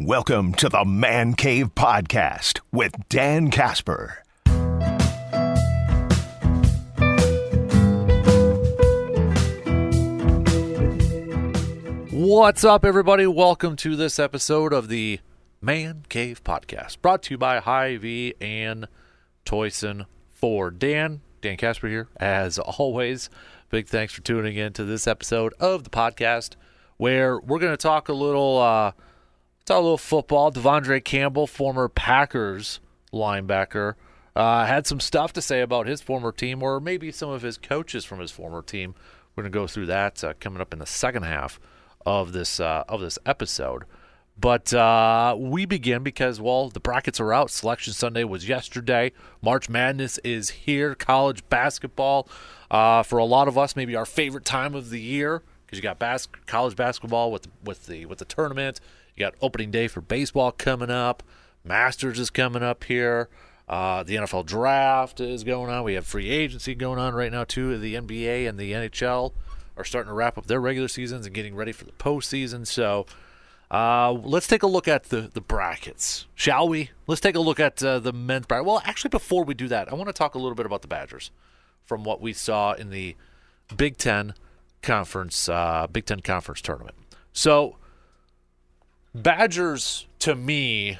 Welcome to the Man Cave Podcast with Dan Casper. What's up, everybody? Welcome to this episode of the Man Cave Podcast, brought to you by Hy-Vee and Toyson Ford. Dan Casper here, as always. Big thanks for tuning in to this episode of the podcast, where we're going to talk a little football. Devondre Campbell, former Packers linebacker, had some stuff to say about his former team, or maybe some of his coaches from his former team. We're going to go through that coming up in the second half of this episode. But we begin because, well, the brackets are out. Selection Sunday was yesterday. March Madness is here. College basketball, for a lot of us, maybe our favorite time of the year, because you got college basketball with the tournament. You got opening day for baseball coming up. Masters is coming up here. The NFL draft is going on. We have free agency going on right now too. The NBA and the NHL are starting to wrap up their regular seasons and getting ready for the postseason. So let's take a look at the brackets, shall we? Let's take a look at the men's bracket. Well, actually, before we do that, I want to talk a little bit about the Badgers from what we saw in the Big Ten Conference tournament. So Badgers, to me,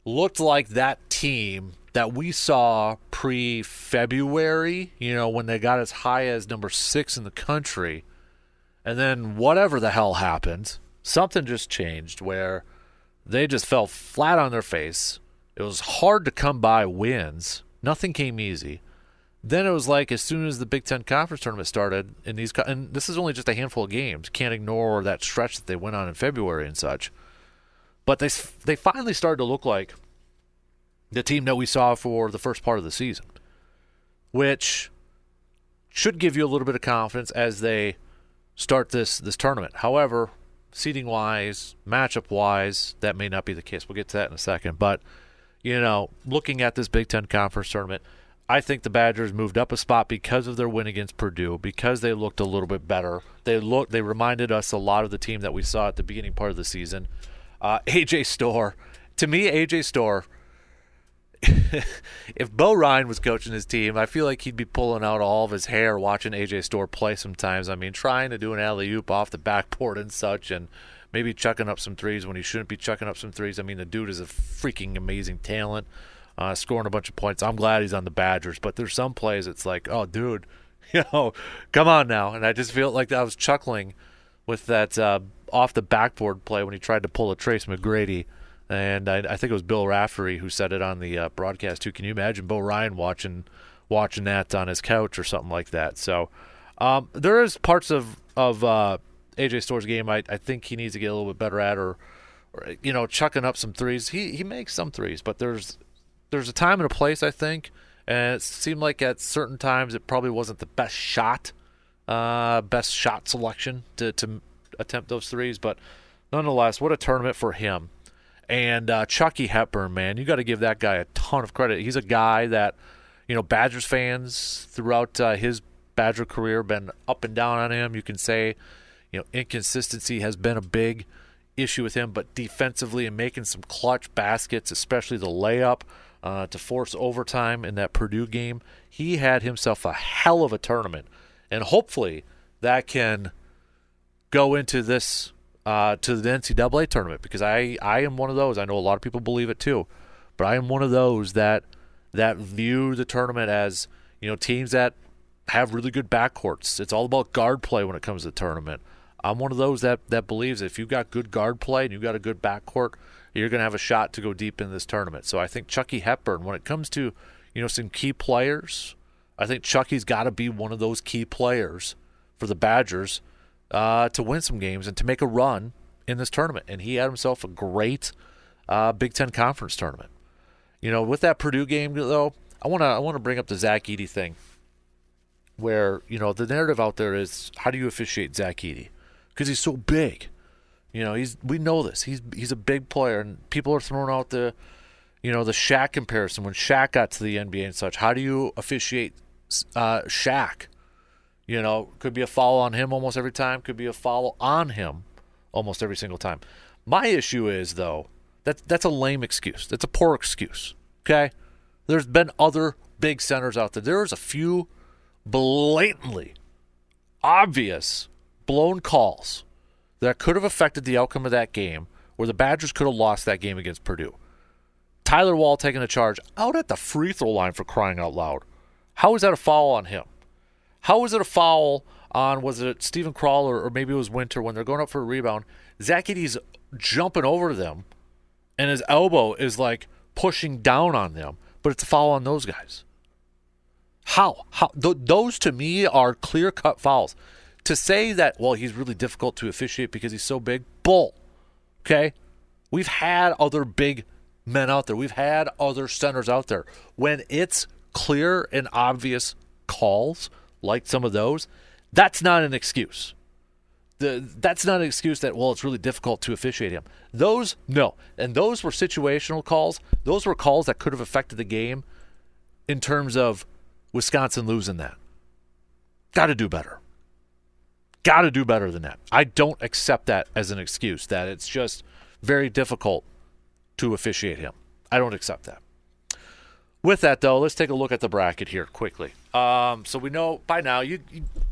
looked like that team that we saw pre-February, when they got as high as number 6 in the country. And then whatever the hell happened, something just changed where they just fell flat on their face. It was hard to come by wins. Nothing came easy. Then it was like as soon as the Big Ten Conference tournament started, and this is only just a handful of games. Can't ignore that stretch that they went on in February and such. But they finally started to look like the team that we saw for the first part of the season, which should give you a little bit of confidence as they start this tournament. However, seeding-wise, matchup-wise, that may not be the case. We'll get to that in a second. But, looking at this Big Ten Conference tournament, I think the Badgers moved up a spot because of their win against Purdue, because they looked a little bit better. They reminded us a lot of the team that we saw at the beginning part of the season. A.J. Storr. To me, A.J. Storr, if Bo Ryan was coaching his team, I feel like he'd be pulling out all of his hair watching A.J. Storr play sometimes. I mean, trying to do an alley-oop off the backboard and such, and maybe chucking up some threes when he shouldn't be chucking up some threes. I mean, the dude is a freaking amazing talent, scoring a bunch of points. I'm glad he's on the Badgers, but there's some plays it's like, oh, dude, come on now. And I just feel like I was chuckling with that off the backboard play when he tried to pull a Trace McGrady. And I think it was Bill Raftery who said it on the broadcast too. Can you imagine Bo Ryan watching that on his couch or something like that? So there is parts of A.J. Storr's game I think he needs to get a little bit better at, or chucking up some threes. He makes some threes, but there's a time and a place, I think. And it seemed like at certain times it probably wasn't the best shot selection to attempt those threes. But nonetheless, what a tournament for him. And Chucky Hepburn, man, you got to give that guy a ton of credit. He's a guy that, Badgers fans throughout his Badger career been up and down on him. You can say, inconsistency has been a big issue with him, but defensively and making some clutch baskets, especially the layup to force overtime in that Purdue game, he had himself a hell of a tournament. And hopefully that can go into this to the NCAA tournament, because I am one of those. I know a lot of people believe it too, but I am one of those that view the tournament as, teams that have really good backcourts. It's all about guard play when it comes to the tournament. I'm one of those that believes if you've got good guard play and you've got a good backcourt, you're going to have a shot to go deep in this tournament. So I think Chucky Hepburn, when it comes to, some key players, I think Chucky's got to be one of those key players for the Badgers to win some games and to make a run in this tournament. And he had himself a great Big Ten Conference tournament. With that Purdue game, though, I want to bring up the Zach Edey thing, where, the narrative out there is, how do you officiate Zach Edey? Because he's so big. We know this. He's a big player, and people are throwing out the Shaq comparison when Shaq got to the NBA and such. How do you officiate Shaq? Could be a foul on him almost every time. Could be a foul on him almost every single time. My issue is, though, that's a lame excuse. That's a poor excuse, okay? There's been other big centers out there. There's a few blatantly obvious blown calls that could have affected the outcome of that game, where the Badgers could have lost that game against Purdue. Tyler Wall taking a charge out at the free throw line, for crying out loud. How is that a foul on him? How is it a foul on, was it Steven Crawler or maybe it was Winter, when they're going up for a rebound? Zach Edey's jumping over them, and his elbow is like pushing down on them, but it's a foul on those guys. How? Those to me are clear-cut fouls. To say that, well, he's really difficult to officiate because he's so big, bull. Okay? We've had other big men out there. We've had other centers out there. When it's clear and obvious calls, like some of those, that's not an excuse. That's not an excuse that, well, it's really difficult to officiate him. Those, no. And those were situational calls. Those were calls that could have affected the game in terms of Wisconsin losing that. Got to do better. Got to do better than that. I don't accept that as an excuse, that it's just very difficult to officiate him. I don't accept that. With that, though, let's take a look at the bracket here quickly. So we know by now, a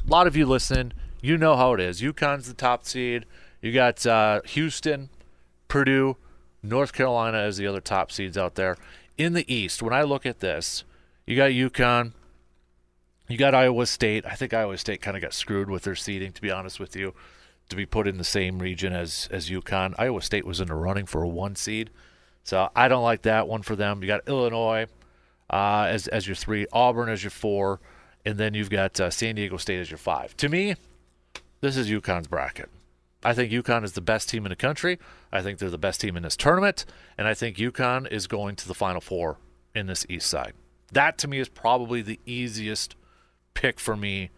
lot of you listening, you know how it is. UConn's the top seed. You got Houston, Purdue, North Carolina as the other top seeds out there. In the East, when I look at this, you got UConn, you got Iowa State. I think Iowa State kind of got screwed with their seeding, to be honest with you, to be put in the same region as UConn. Iowa State was in the running for a 1 seed, so I don't like that one for them. You got Illinois as your 3, Auburn as your 4, and then you've got San Diego State as your 5. To me, this is UConn's bracket. I think UConn is the best team in the country. I think they're the best team in this tournament, and I think UConn is going to the Final Four in this East side. That, to me, is probably the easiest pick for me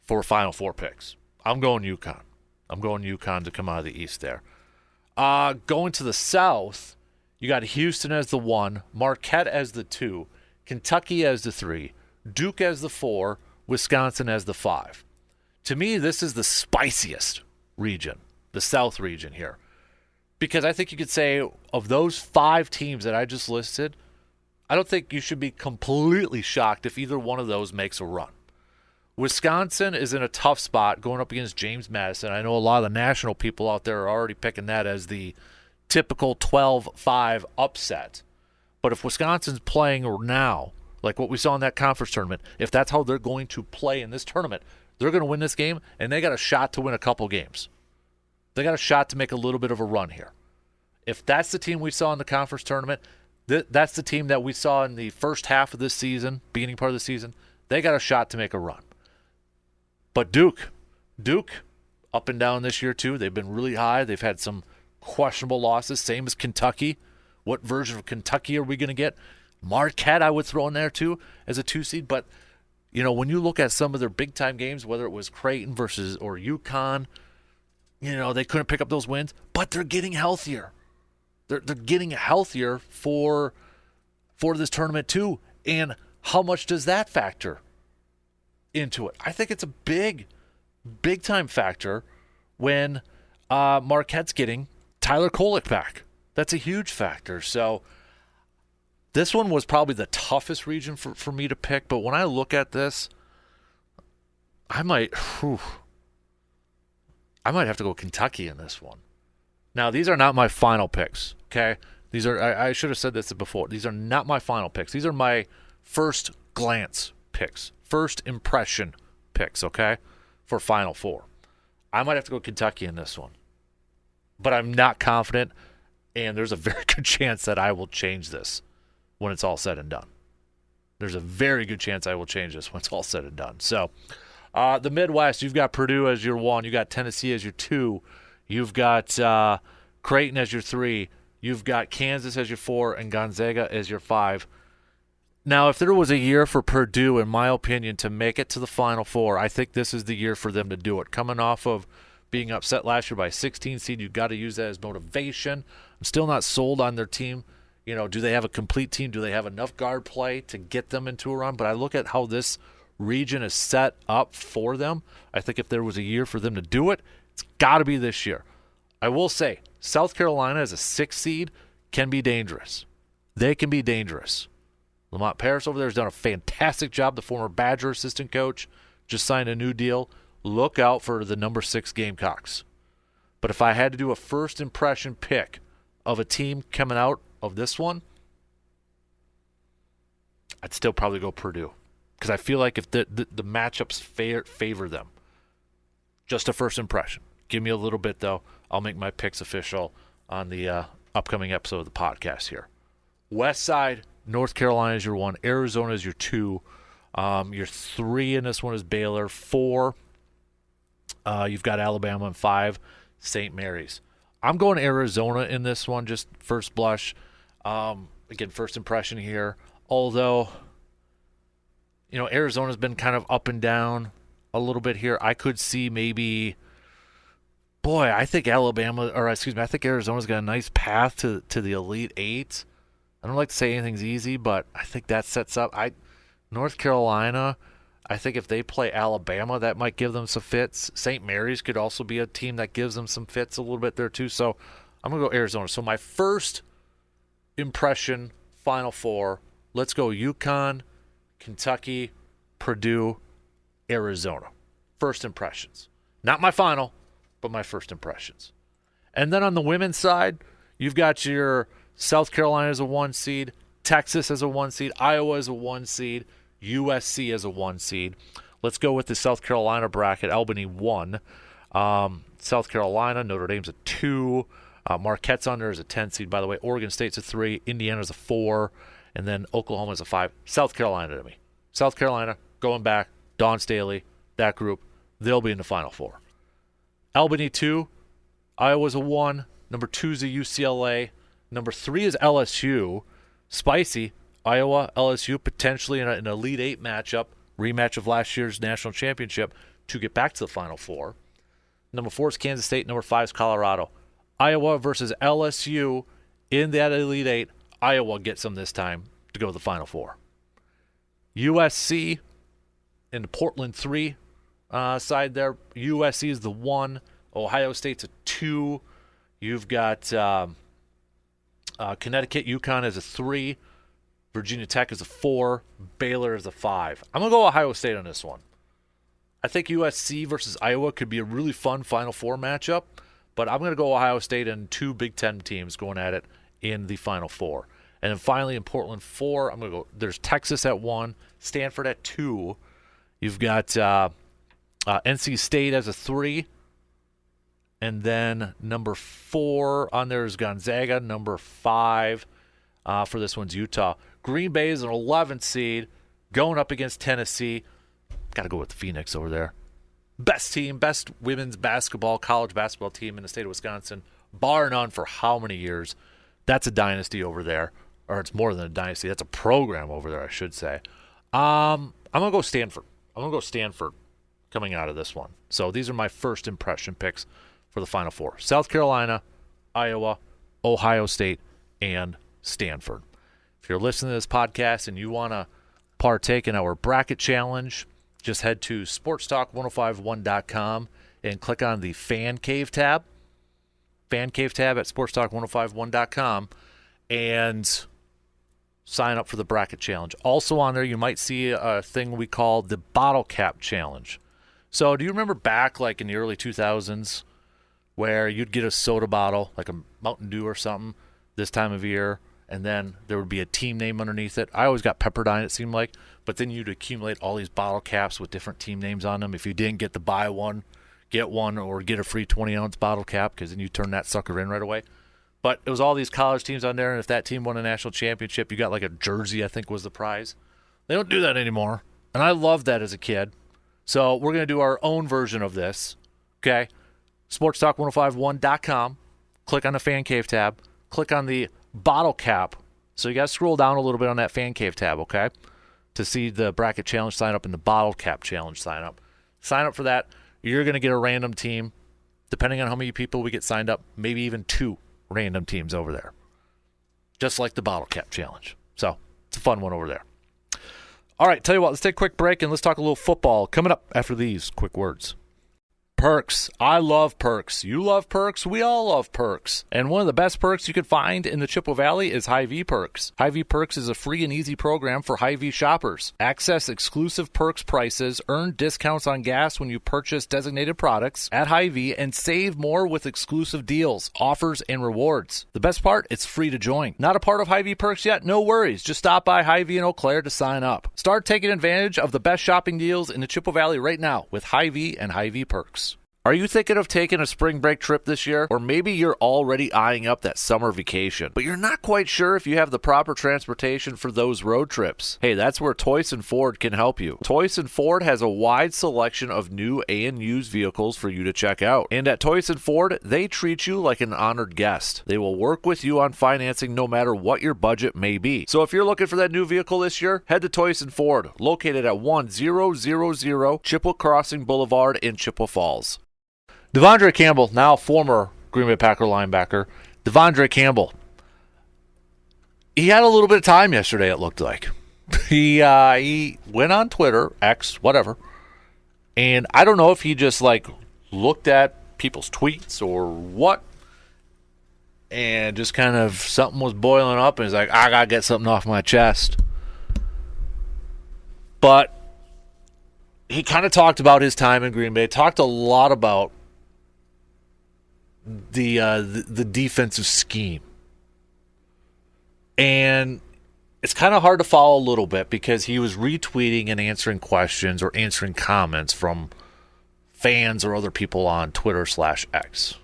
for Final Four picks. I'm going UConn. I'm going UConn to come out of the East there. Going to the South, you got Houston as the 1, Marquette as the 2, Kentucky as the 3, Duke as the 4, Wisconsin as the 5. To me, this is the spiciest region, the South region here. Because I think you could say of those 5 teams that I just listed, I don't think you should be completely shocked if either one of those makes a run. Wisconsin is in a tough spot going up against James Madison. I know a lot of the national people out there are already picking that as the typical 12-5 upset. But if Wisconsin's playing now, like what we saw in that conference tournament, if that's how they're going to play in this tournament, they're going to win this game, and they got a shot to win a couple games. They got a shot to make a little bit of a run here. If that's the team we saw in the conference tournament, that's the team that we saw in the first half of this season, beginning part of the season, they got a shot to make a run. But Duke, up and down this year too. They've been really high. They've had some questionable losses, same as Kentucky. What version of Kentucky are we going to get? Marquette, I would throw in there too as a 2 seed. But, you know, when you look at some of their big-time games, whether it was Creighton versus or UConn, you know, they couldn't pick up those wins, but they're getting healthier. They're getting healthier for this tournament too. And how much does that factor into it? I think it's a big-time factor when Marquette's getting Tyler Kolek back. That's a huge factor. So this one was probably the toughest region for me to pick. But when I look at this, I might have to go Kentucky in this one. Now, these are not my final picks, okay? These are I should have said this before. These are not my final picks. These are my first glance picks, first impression picks, okay, for Final Four. I might have to go Kentucky in this one. But I'm not confident, and there's a very good chance that I will change this when it's all said and done. There's a very good chance I will change this when it's all said and done. So, the Midwest, you've got Purdue as your 1. You got Tennessee as your 2. You've got Creighton as your 3. You've got Kansas as your 4 and Gonzaga as your 5. Now, if there was a year for Purdue, in my opinion, to make it to the Final Four, I think this is the year for them to do it. Coming off of being upset last year by a 16 seed, you've got to use that as motivation. I'm still not sold on their team. You know, do they have a complete team? Do they have enough guard play to get them into a run? But I look at how this region is set up for them. I think if there was a year for them to do it, it's got to be this year. I will say, South Carolina as a 6 seed can be dangerous. They can be dangerous. Lamont Paris over there has done a fantastic job. The former Badger assistant coach just signed a new deal. Look out for the number 6 Gamecocks. But if I had to do a first impression pick of a team coming out of this one, I'd still probably go Purdue. Because I feel like if the matchups favor them. Just a first impression. Give me a little bit, though. I'll make my picks official on the upcoming episode of the podcast here. West Side, North Carolina is your 1. Arizona is your 2. Your 3 in this one is Baylor. 4, you've got Alabama. And 5, St. Mary's. I'm going Arizona in this one, just first blush. Again, first impression here. Although, Arizona's been kind of up and down a little bit here. I could see maybe, I think I think Arizona's got a nice path to the Elite 8. I don't like to say anything's easy, but I think that sets up. North Carolina, I think if they play Alabama, that might give them some fits. St. Mary's could also be a team that gives them some fits a little bit there too. So I'm going to go Arizona. So my first impression, Final Four, let's go UConn, Kentucky, Purdue, Arizona. First impressions. Not my final, but my first impressions. And then on the women's side, you've got your South Carolina as a 1 seed, Texas as a 1 seed, Iowa as a 1 seed, USC as a 1 seed. Let's go with the South Carolina bracket. Albany 1. South Carolina, Notre Dame's a 2. Marquette's on there as a 10 seed, by the way. Oregon State's a 3. Indiana's a 4. And then Oklahoma's a 5. South Carolina to me. South Carolina, going back, Dawn Staley, that group, they'll be in the Final Four. Albany 2. Iowa's a 1. Number 2 is a UCLA. Number 3 is LSU. Spicy. Iowa, LSU, potentially in an Elite 8 matchup, rematch of last year's national championship to get back to the Final Four. Number 4 is Kansas State. Number 5 is Colorado. Iowa versus LSU in that Elite 8. Iowa gets them this time to go to the Final Four. USC in the Portland 3 side there. USC is the 1. Ohio State's a 2. You've got Connecticut, UConn as a 3. Virginia Tech is a 4. Baylor is a 5. I'm going to go Ohio State on this one. I think USC versus Iowa could be a really fun Final Four matchup, but I'm going to go Ohio State and 2 Big Ten teams going at it in the Final Four. And then finally in Portland 4, I'm going to go. There's Texas at 1, Stanford at 2. You've got NC State as a 3. And then number 4 on there is Gonzaga. Number 5 for this one's Utah. Green Bay is an 11th seed going up against Tennessee. Got to go with the Phoenix over there. Best team, best women's basketball, college basketball team in the state of Wisconsin, bar none for how many years. That's a dynasty over there. Or it's more than a dynasty. That's a program over there, I should say. I'm going to go Stanford. I'm going to go Stanford coming out of this one. So these are my first impression picks for the Final Four. South Carolina, Iowa, Ohio State, and Stanford. If you're listening to this podcast and you want to partake in our bracket challenge, just head to sportstalk1051.com and click on the Fan Cave tab. Fan Cave tab at sportstalk1051.com and sign up for the bracket challenge. Also on there, you might see a thing we call the bottle cap challenge. So do you remember back like in the early 2000s where you'd get a soda bottle, like a Mountain Dew or something, this time of year, and then there would be a team name underneath it? I always got Pepperdine, it seemed like, but then you'd accumulate all these bottle caps with different team names on them. If you didn't get to buy one, get one, or get a free 20-ounce bottle cap, because then you turn that sucker in right away. But it was all these college teams on there, and if that team won a national championship, you got like a jersey, I think was the prize. They don't do that anymore, and I loved that as a kid. So we're going to do our own version of this, okay? SportsTalk1051.com. Click on the Fan Cave tab. Click on the bottle cap. So you got to scroll down a little bit on that Fan Cave tab, okay, to see the bracket challenge sign up and the bottle cap challenge sign up. Sign up for that. You're going to get a random team. Depending on how many people we get signed up, maybe even 2 random teams over there. Just like the bottle cap challenge. So it's a fun one over there. All right, tell you what, let's take a quick break and let's talk a little football coming up after these quick words. Perks. I love Perks. You love Perks. We all love Perks. And one of the best perks you can find in the Chippewa Valley is Hy-Vee Perks. Hy-Vee Perks is a free and easy program for Hy-Vee shoppers. Access exclusive Perks prices, earn discounts on gas when you purchase designated products at Hy-Vee, and save more with exclusive deals, offers, and rewards. The best part, it's free to join. Not a part of Hy-Vee Perks yet? No worries. Just stop by Hy-Vee in Eau Claire to sign up. Start taking advantage of the best shopping deals in the Chippewa Valley right now with Hy-Vee and Hy-Vee Perks. Are you thinking of taking a spring break trip this year? Or maybe you're already eyeing up that summer vacation, but you're not quite sure if you have the proper transportation for those road trips. Hey, that's where Toyson Ford can help you. Toyson Ford has a wide selection of new and used vehicles for you to check out. And at Toyson Ford, they treat you like an honored guest. They will work with you on financing no matter what your budget may be. So if you're looking for that new vehicle this year, head to Toyson Ford, located at 1000 Chippewa Crossing Boulevard in Chippewa Falls. Devondre Campbell, now former Green Bay Packer linebacker, Devondre Campbell. He had a little bit of time yesterday, it looked like. He went on Twitter, X, whatever, and I don't know if he just looked at people's tweets or what, and just kind of something was boiling up, and he's like, I gotta get something off my chest. But he kind of talked about his time in Green Bay, talked a lot about the defensive scheme. And it's kind of hard to follow a little bit because he was retweeting and answering questions or answering comments from fans or other people on Twitter/X.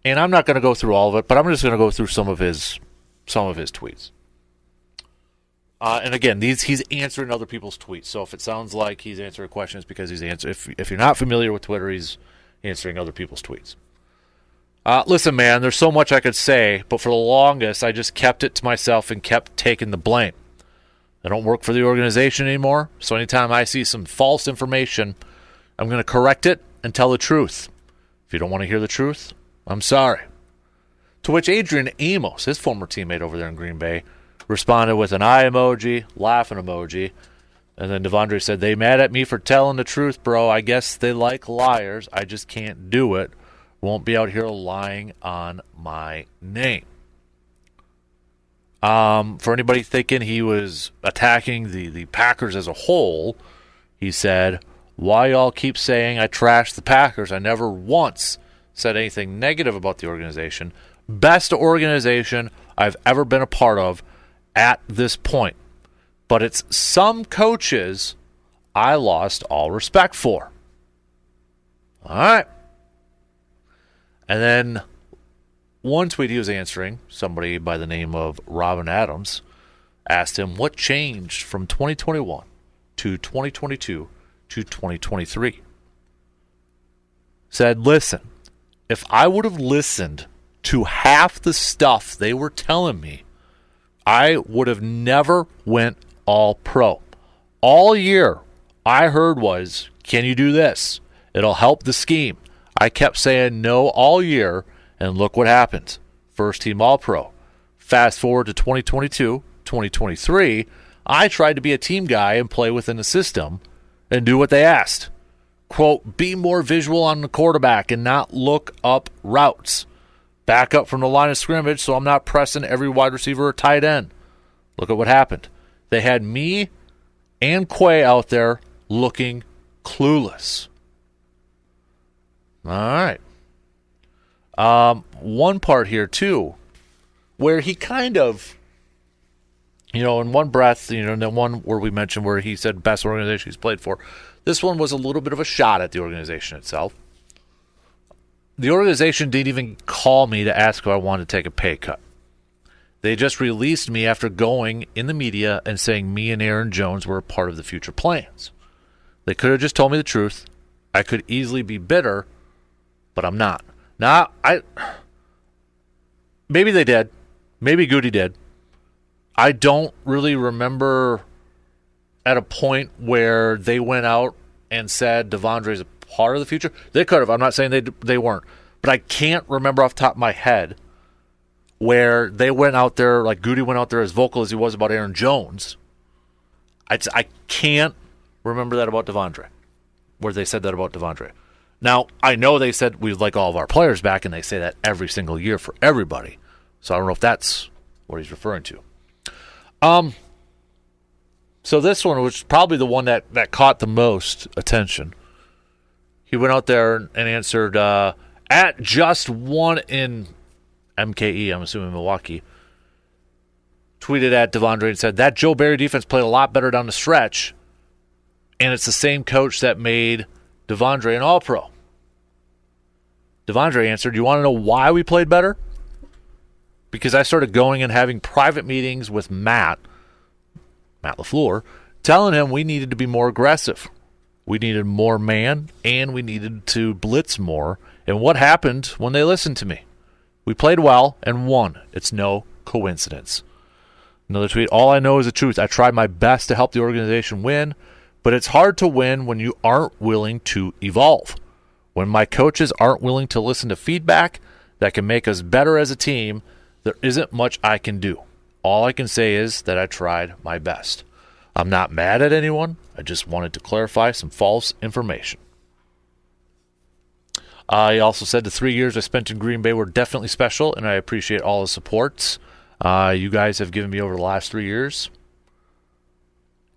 And I'm not going to go through all of it, but I'm just going to go through some of his tweets. And again, he's answering other people's tweets. So if it sounds like he's answering questions because he's answering, if you're not familiar with Twitter, he's answering other people's tweets. Listen, man, there's so much I could say, but for the longest, I just kept it to myself and kept taking the blame. I don't work for the organization anymore, so anytime I see some false information, I'm going to correct it and tell the truth. If you don't want to hear the truth, I'm sorry. To which Adrian Amos, his former teammate over there in Green Bay, responded with an eye emoji, laughing emoji. And then Devondre said, they mad at me for telling the truth, bro. I guess they like liars. I just can't do it. Won't be out here lying on my name. For anybody thinking he was attacking the Packers as a whole, he said, why y'all keep saying I trashed the Packers? I never once said anything negative about the organization. Best organization I've ever been a part of at this point. But it's some coaches I lost all respect for. All right. And then one tweet he was answering, somebody by the name of Robin Adams, asked him what changed from 2021 to 2022 to 2023. Said, listen, if I would have listened to half the stuff they were telling me, I would have never went all pro. All year, I heard was, can you do this? It'll help the scheme. I kept saying no all year, and look what happened. First team all pro. Fast forward to 2022, 2023, I tried to be a team guy and play within the system and do what they asked. Quote, be more visual on the quarterback and not look up routes. Back up from the line of scrimmage so I'm not pressing every wide receiver or tight end. Look at what happened. They had me and Quay out there looking clueless. All right. One part here, too, where he kind of, in one breath, and the one where we mentioned where he said best organization he's played for, this one was a little bit of a shot at the organization itself. The organization didn't even call me to ask if I wanted to take a pay cut. They just released me after going in the media and saying me and Aaron Jones were a part of the future plans. They could have just told me the truth. I could easily be bitter, but I'm not. Now, maybe they did. Maybe Goody did. I don't really remember at a point where they went out and said Devondre's a part of the future. They could have. I'm not saying they weren't. But I can't remember off the top of my head where they went out there, like Goody went out there as vocal as he was about Aaron Jones. I can't remember that about Devondre. where they said that about Devondre. Now, I know they said we'd like all of our players back, and they say that every single year for everybody. So I don't know if that's what he's referring to. So this one was probably the one that caught the most attention. He went out there and answered at just one in MKE, I'm assuming Milwaukee, tweeted at Devondre and said, that Joe Barry defense played a lot better down the stretch, and it's the same coach that made Devondre an All-Pro. Devondre answered, you want to know why we played better? Because I started going and having private meetings with Matt LaFleur, telling him we needed to be more aggressive. We needed more man, and we needed to blitz more. And what happened when they listened to me? We played well and won. It's no coincidence. Another tweet, all I know is the truth. I tried my best to help the organization win, but it's hard to win when you aren't willing to evolve. When my coaches aren't willing to listen to feedback that can make us better as a team, there isn't much I can do. All I can say is that I tried my best. I'm not mad at anyone. I just wanted to clarify some false information. He also said the 3 years I spent in Green Bay were definitely special, and I appreciate all the supports you guys have given me over the last 3 years.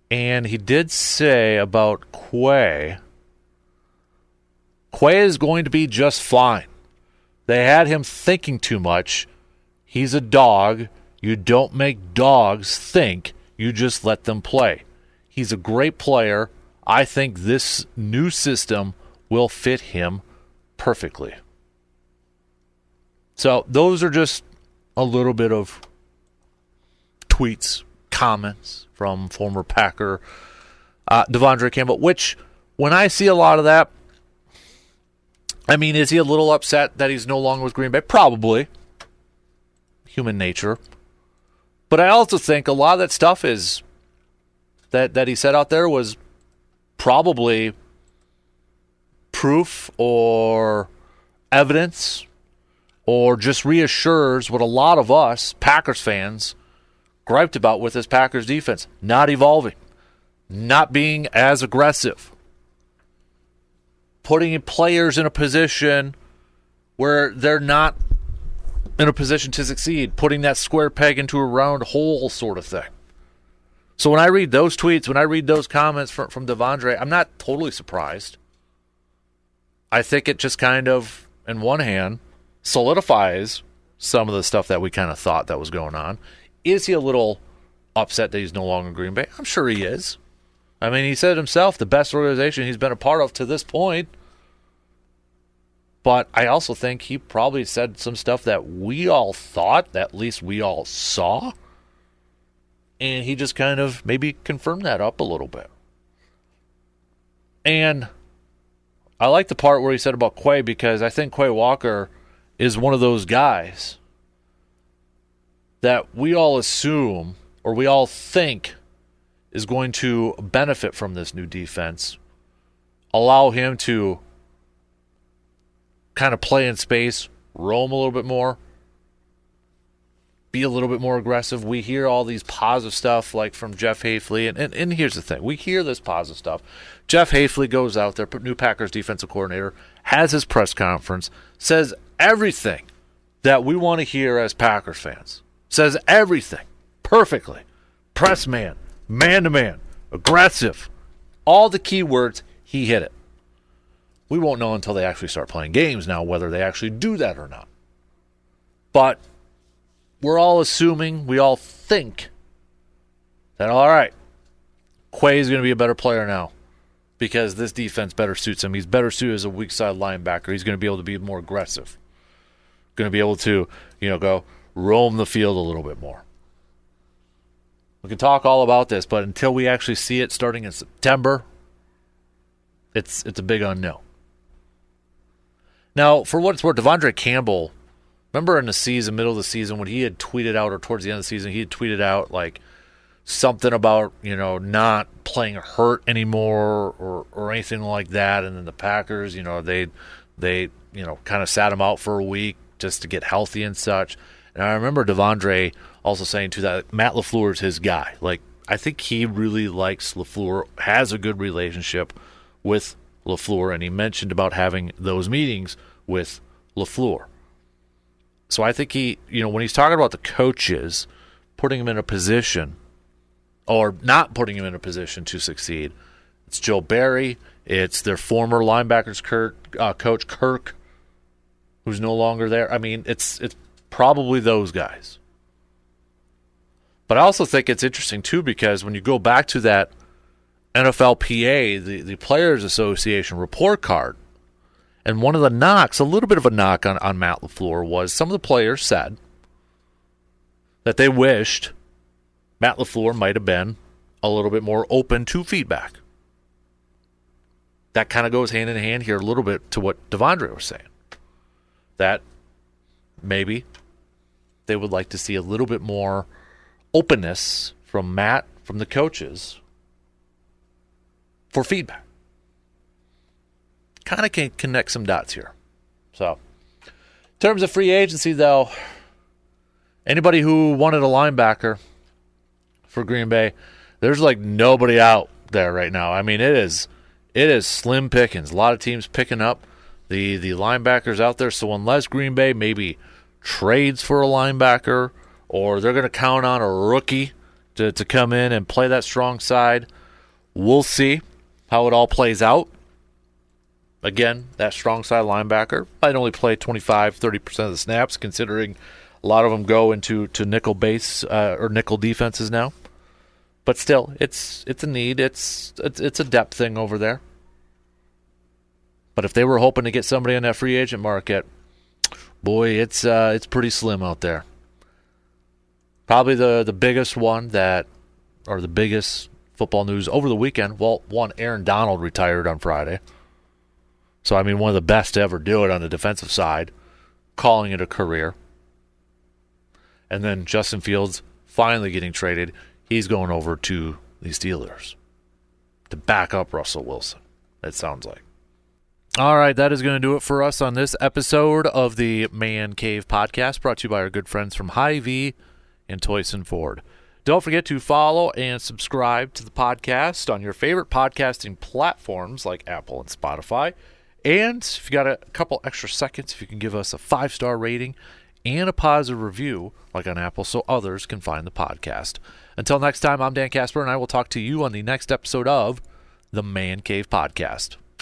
And he did say about Quay is going to be just fine. They had him thinking too much. He's a dog. You don't make dogs think. You just let them play. He's a great player. I think this new system will fit him perfectly. So those are just a little bit of tweets, comments from former Packer Devondre Campbell, which when I see a lot of that, I mean, is he a little upset that he's no longer with Green Bay? Probably. Human nature. But I also think a lot of that stuff is that he said out there was probably proof or evidence or just reassures what a lot of us Packers fans griped about with this Packers defense. Not evolving. Not being as aggressive. Putting players in a position where they're not in a position to succeed, putting that square peg into a round hole sort of thing. So when I read those tweets, when I read those comments from Devondre, I'm not totally surprised. I think it just kind of, in one hand, solidifies some of the stuff that we kind of thought that was going on. Is he a little upset that he's no longer in Green Bay? I'm sure he is. I mean, he said himself, the best organization he's been a part of to this point. But I also think he probably said some stuff that we all thought, that at least we all saw. And he just kind of maybe confirmed that up a little bit. And I like the part where he said about Quay, because I think Quay Walker is one of those guys that we all assume or we all think is going to benefit from this new defense. Allow him to kind of play in space, roam a little bit more, be a little bit more aggressive. We hear all these positive stuff like from Jeff Hafley, and here's the thing. We hear this positive stuff. Jeff Hafley goes out there, new Packers defensive coordinator, has his press conference, says everything that we want to hear as Packers fans. Says everything perfectly. Press man, man-to-man, aggressive. All the key words, he hit it. We won't know until they actually start playing games now whether they actually do that or not. But we're all assuming, we all think that, all right, Quay is going to be a better player now because this defense better suits him. He's better suited as a weak side linebacker. He's going to be able to be more aggressive. Going to be able to, go roam the field a little bit more. We can talk all about this, but until we actually see it starting in September, it's a big unknown. Now, for what it's worth, Devondre Campbell, remember in the season, middle of the season, when he had tweeted out, or towards the end of the season, he had tweeted out like something about, not playing hurt anymore or anything like that. And then the Packers, they kind of sat him out for a week just to get healthy and such. And I remember Devondre also saying too that Matt LaFleur is his guy. Like, I think he really likes LaFleur, has a good relationship with LaFleur, and he mentioned about having those meetings with LaFleur. So I think he, when he's talking about the coaches, putting him in a position or not putting him in a position to succeed, it's Joe Barry, it's their former linebackers coach Kirk, who's no longer there. I mean, it's probably those guys. But I also think it's interesting, too, because when you go back to that NFLPA, the Players Association report card, and one of the knocks, a little bit of a knock on Matt LaFleur, was some of the players said that they wished Matt LaFleur might have been a little bit more open to feedback. That kind of goes hand in hand here a little bit to what Devondre was saying. That maybe they would like to see a little bit more openness from Matt, from the coaches, for feedback. Kind of can connect some dots here. So, in terms of free agency, though, anybody who wanted a linebacker for Green Bay, there's like nobody out there right now. I mean, it is slim pickings. A lot of teams picking up the linebackers out there. So unless Green Bay maybe trades for a linebacker, or they're going to count on a rookie to come in and play that strong side, we'll see how it all plays out. Again, that strong side linebacker might only play 25-30% of the snaps, considering a lot of them go into nickel base or nickel defenses now. But still, it's a need. It's a depth thing over there. But if they were hoping to get somebody on that free agent market, boy, it's pretty slim out there. Probably the biggest one or the biggest football news over the weekend. Well, one, Aaron Donald retired on Friday. So, I mean, one of the best to ever do it on the defensive side, calling it a career. And then Justin Fields finally getting traded. He's going over to the Steelers to back up Russell Wilson, it sounds like. All right, that is going to do it for us on this episode of the Man Cave Podcast, brought to you by our good friends from Hy-Vee and Toyson Ford. Don't forget to follow and subscribe to the podcast on your favorite podcasting platforms like Apple and Spotify. And if you got a couple extra seconds, if you can give us a 5-star rating and a positive review, like on Apple, so others can find the podcast. Until next time, I'm Dan Casper, and I will talk to you on the next episode of the Man Cave Podcast.